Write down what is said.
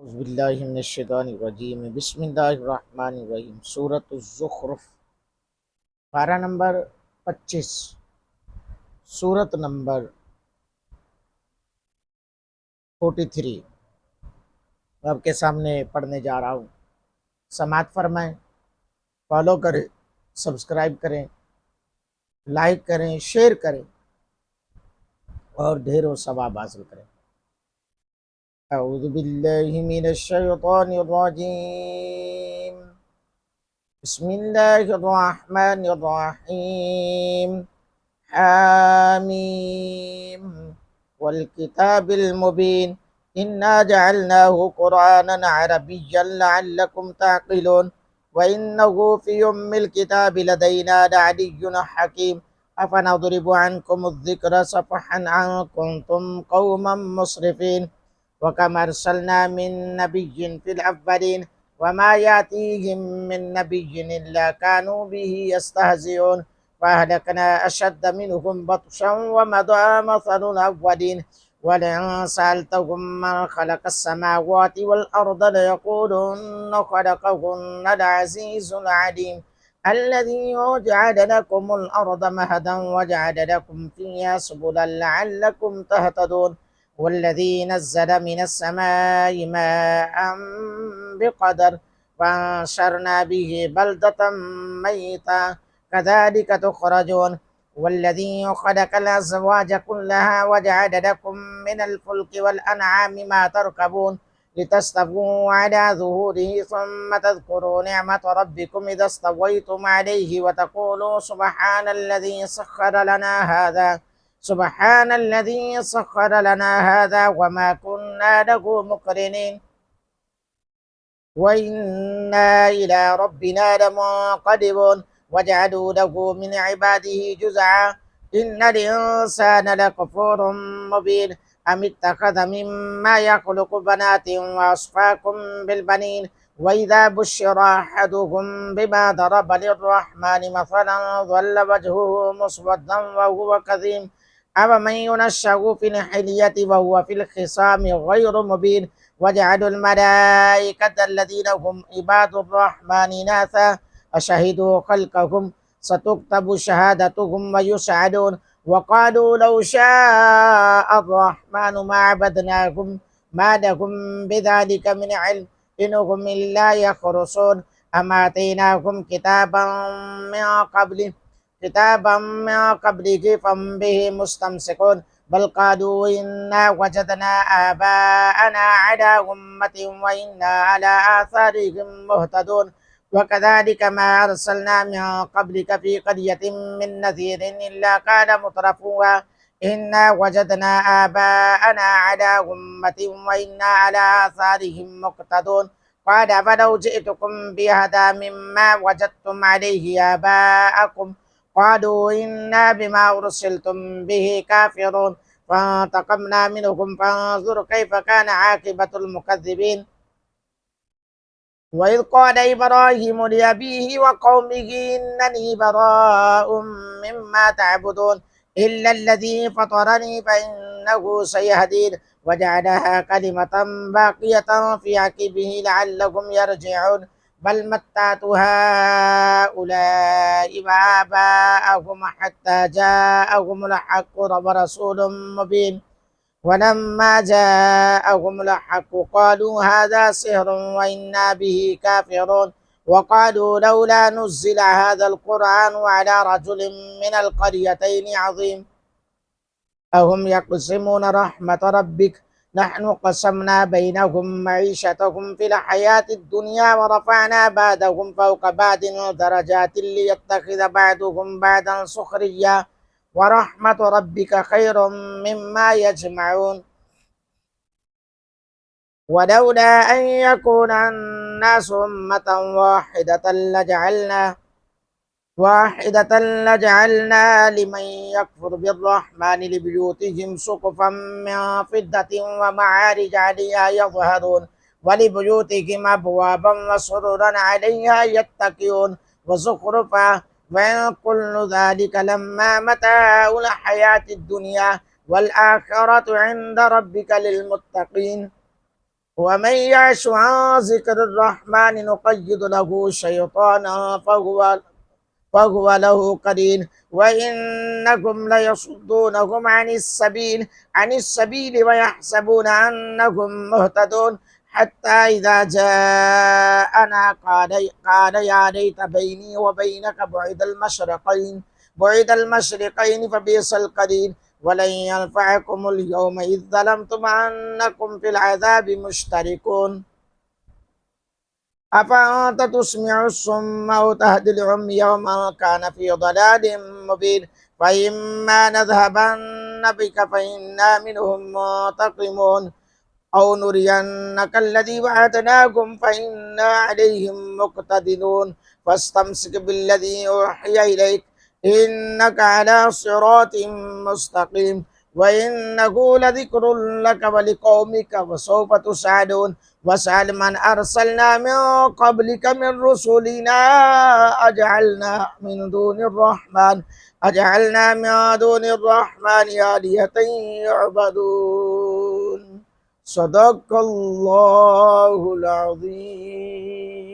औज़ुबिल्लाहिमिनश्शैतानिर्रजीम बिस्मिल्लाहिर्रहमानिर्रहीम सूरत ज़ुख़्रुफ़ पारा नंबर 25 सूरत नंबर 43 आपके सामने पढ़ने जा रहा हूँ। समाअत फरमाएं, फॉलो करें, सब्सक्राइब करें, लाइक करें, शेयर करें और ढेरों सवाब हासिल करें। अऊज़ु बिल्लाहि मिनश शैतानिर रजीम बिस्मिल्लाहिर रहमानिर रहीम हामीम वल किताबिल मुबीन इन्ना जअलनाहु कुरआनन अरबिय्यन लअल्लकुम ताक़िलून व इन्नहु फ़ी उम्मिल किताबि लदैना लअलिय्युन हकीम अफनضرب عنكم الذكر صفحا أن كنتم قوما مسرفين وكم أرسلنا من نبي في الأولين وما يأتيهم من نبي إلا كانوا به يستهزئون فأهلكنا أشد منهم بطشا ومضى مثل الأولين ولئن سألتهم من خلق السماوات والأرض ليقولن خلقهن العزيز العليم الذي جعل لكم الأرض مهدا وجعل لكم فيها سبلا لعلكم تهتدون والذي نزل من السماء ماء بقدر فأنشرنا به بلدة ميتا كذلك تخرجون والذي خلق الأزواج كلها وجعل لكم من الفلك والأنعام ما تركبون لتستووا على ظهوره ثم تذكروا نعمة ربكم إذا استويتم عليه وتقولوا سبحان الذي سخر لنا هذا وما كنا له مقرنين وإنا إلى ربنا لمنقلبون وجعلوا له من عباده جزعا إن الإنسان لكفور مبين أم اتخذ مما يخلق بنات وأصفاكم بالبنين وإذا بشر أحدهم بما ضرب للرحمن مثلا ظل وجهه مسودا وهو كظيم أفمن ينشأ في الحلية وهو في الخصام غير مبين وجعلوا الملائكة الذين هم عباد الرحمن إناثا أشهدوا خلقهم ستكتب شهادتهم ويسألون وقالوا لو شاء الرحمن ما عبدناهم ما لهم بذلك من علم إنهم إلا يخرصون أما آتيناهم كتابا من قبله فهم به مستمسكون بل قالوا إنا وجدنا آباءنا على أمة وإنا على آثارهم مهتدون وكذلك ما أرسلنا من قبلك في قرية من نذير إلا قال مترفوها إنا وجدنا آباءنا على أمة وإنا على آثارهم مقتدون قال فلو جئتكم بهدى مما وجدتم عليه آباءكم قالوا إنا بما أرسلتم به كافرون فانتقمنا منهم فانظر كيف كان عاقبة المكذبين وإذ قال إبراهيم لأبيه وقومه إنني براء مما تعبدون إلا الذي فطرني فإنه سيهدين وجعلها كلمة باقية في عقبه لعلهم يرجعون بل متعت هؤلاء وآباءهم حتى جاءهم الحق ورسول مبين ولما جاءهم الحق قالوا هذا سحر وإنا به كافرون وقالوا لولا نزل هذا القرآن على رجل من القريتين عظيم أهم يقسمون رحمة ربك نحن قسمنا بينهم معيشتهم في الحياة الدنيا ورفعنا بعضهم فوق بعض درجات ليتخذ بعضهم بعضا سخريا ورحمة ربك خير مما يجمعون ولولا أن يكون الناس أمة واحدة لجعلنا لمن يكفر بالرحمن لبيوتهم سقفا من فضة ومعارج عليها يظهرون ولبيوتهم أبوابا وسررا عليها يتكئون وزخرفا وإن كل ذلك لما متاع الحياة الدنيا والآخرة عند ربك للمتقين ومن يعش عن ذكر الرحمن نقيض له شيطانا فهو له قرين وإنكم ليصدونهم عن السبيل ويحسبون أنهم مهتدون حتى إذا جاءنا قال يا ليت بيني وبينك بعد المشرقين فبئس القرين ولن ينفعكم اليوم إذ ظلمتم أنكم في العذاب مشتركون أفأنت تسمع الصم أو تهدي العمي ومن كان في ضلال مبين فإما نذهبن بك فإنا منهم منتقمون أو نرينك الذي وعدناكم فإنا عليهم مقتدرون فاستمسك بالذي أوحي إليك إنك على صراط مستقيم وإنه لذكر لك ولقومك وسوف تسعدون واسأل من أرسلنا من قبلك من رسلنا أجعلنا من دون الرحمن أجعلنا من دون الرحمن آلهة يعبدون صدق الله العظيم